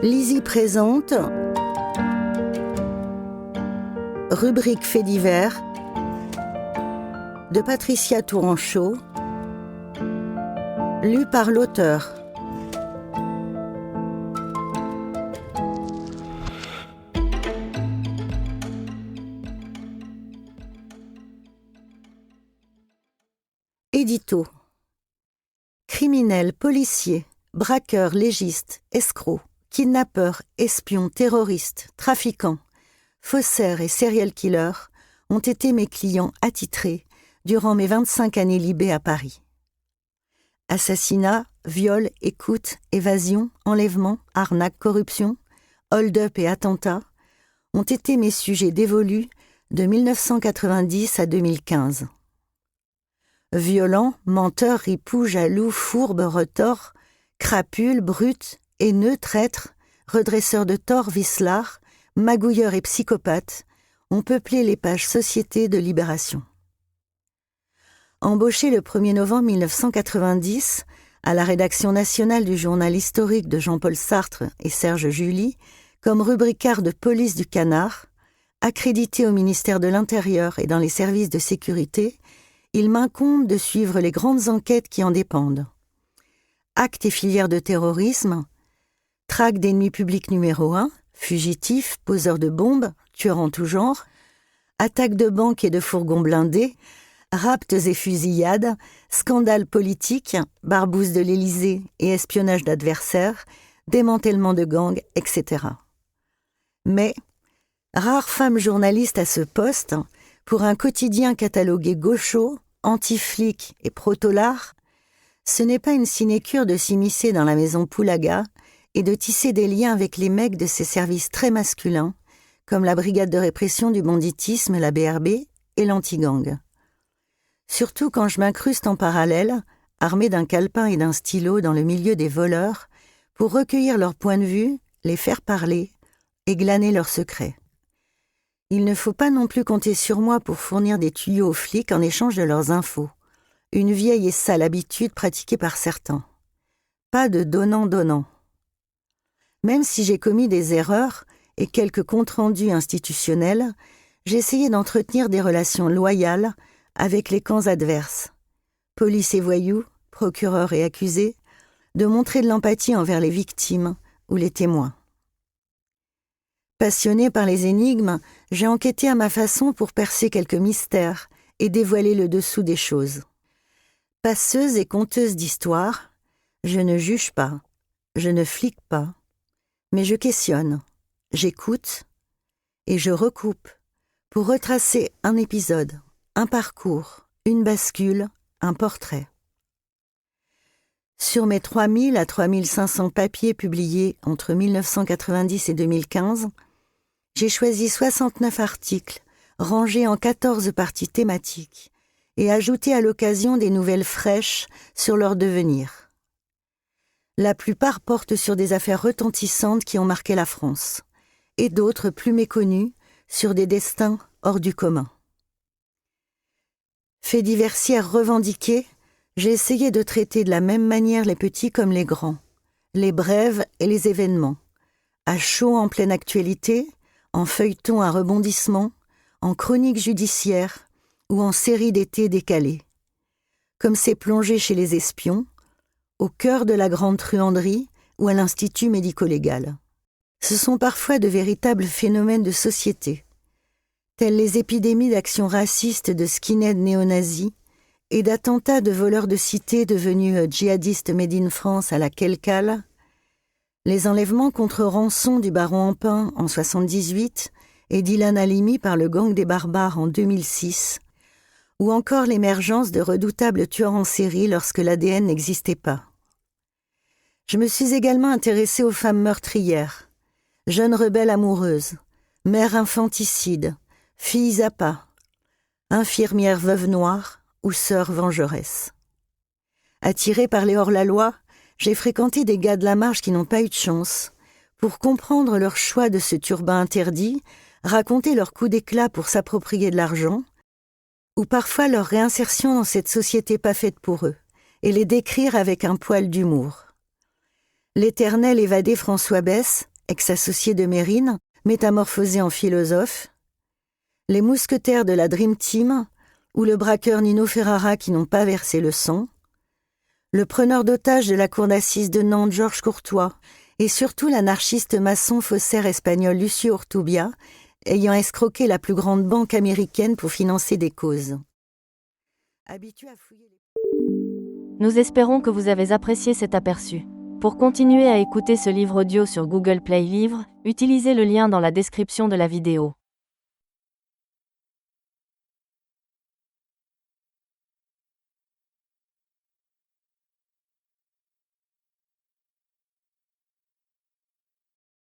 Lizzie présente rubrique Faits divers de Patricia Touranchot, lu par l'auteur. Édito. Criminels, policiers, braqueurs, légistes, escrocs, kidnappeurs, espions, terroristes, trafiquants, faussaires et serial killers ont été mes clients attitrés durant mes 25 années libées à Paris. Assassinats, viols, écoutes, évasions, enlèvements, arnaques, corruption, hold-up et attentats ont été mes sujets dévolus de 1990 à 2015. Violents, menteurs, ripoux, jaloux, fourbes, retors, crapules, brutes, haineux, traîtres, redresseurs de tort, vicelards, magouilleurs et psychopathes ont peuplé les pages Société de Libération. Embauché le 1er novembre 1990 à la rédaction nationale du journal historique de Jean-Paul Sartre et Serge July comme rubricard de police du Canard, accrédité au ministère de l'Intérieur et dans les services de sécurité, il m'incombe de suivre les grandes enquêtes qui en dépendent. Actes et filières de terrorisme, traque d'ennemis publics numéro 1, fugitifs, poseurs de bombes, tueurs en tout genre, attaques de banques et de fourgons blindés, rapts et fusillades, scandales politiques, barbouzes de l'Élysée et espionnage d'adversaires, démantèlement de gangs, etc. Mais, rare femme journaliste à ce poste, pour un quotidien catalogué gaucho, anti-flic et proto-lard, ce n'est pas une sinécure de s'immiscer dans la maison Poulaga et de tisser des liens avec les mecs de ces services très masculins, comme la brigade de répression du banditisme, la BRB, et l'anti-gang. Surtout quand je m'incruste en parallèle, armée d'un calepin et d'un stylo dans le milieu des voleurs, pour recueillir leur point de vue, les faire parler et glaner leurs secrets. Il ne faut pas non plus compter sur moi pour fournir des tuyaux aux flics en échange de leurs infos. Une vieille et sale habitude pratiquée par certains. Pas de donnant-donnant. Même si j'ai commis des erreurs et quelques comptes rendus institutionnels, j'ai essayé d'entretenir des relations loyales avec les camps adverses. Police et voyous, procureurs et accusés, de montrer de l'empathie envers les victimes ou les témoins. Passionné par les énigmes, j'ai enquêté à ma façon pour percer quelques mystères et dévoiler le dessous des choses. Passeuse et conteuse d'histoires, je ne juge pas, je ne flique pas, mais je questionne, j'écoute et je recoupe pour retracer un épisode, un parcours, une bascule, un portrait. Sur mes 3000 à 3500 papiers publiés entre 1990 et 2015, j'ai choisi 69 articles rangés en 14 parties thématiques et ajouté à l'occasion des nouvelles fraîches sur leur devenir. La plupart portent sur des affaires retentissantes qui ont marqué la France, et d'autres plus méconnues sur des destins hors du commun. Faits diversières revendiqués, j'ai essayé de traiter de la même manière les petits comme les grands, les brèves et les événements, à chaud en pleine actualité, en feuilleton à rebondissement, en chronique judiciaire ou en série d'été décalée. Comme c'est plongé chez les espions, au cœur de la grande truanderie ou à l'institut médico-légal. Ce sont parfois de véritables phénomènes de société, tels les épidémies d'actions racistes de skinheads néo-nazis et d'attentats de voleurs de cité devenus djihadistes made in France à la Kelkal, les enlèvements contre rançon du baron Empin en 1978 et d'Ilan Halimi par le gang des barbares en 2006, ou encore l'émergence de redoutables tueurs en série lorsque l'ADN n'existait pas. Je me suis également intéressée aux femmes meurtrières, jeunes rebelles amoureuses, mères infanticides, filles à pas, infirmières veuves noires ou sœurs vengeresses. Attirée par les hors-la-loi, j'ai fréquenté des gars de la marge qui n'ont pas eu de chance, pour comprendre leur choix de ce turbin interdit, raconter leur coup d'éclat pour s'approprier de l'argent, ou parfois leur réinsertion dans cette société pas faite pour eux, et les décrire avec un poil d'humour. L'éternel évadé François Besse ex-associé de Mérine, métamorphosé en philosophe, les mousquetaires de la Dream Team ou le braqueur Nino Ferrara qui n'ont pas versé le sang, le preneur d'otages de la cour d'assises de Nantes Georges Courtois et surtout l'anarchiste maçon faussaire espagnol Lucio Urtubia, ayant escroqué la plus grande banque américaine pour financer des causes. Habitué à fouiller les... Nous espérons que vous avez apprécié cet aperçu. Pour continuer à écouter ce livre audio sur Google Play Livres, utilisez le lien dans la description de la vidéo.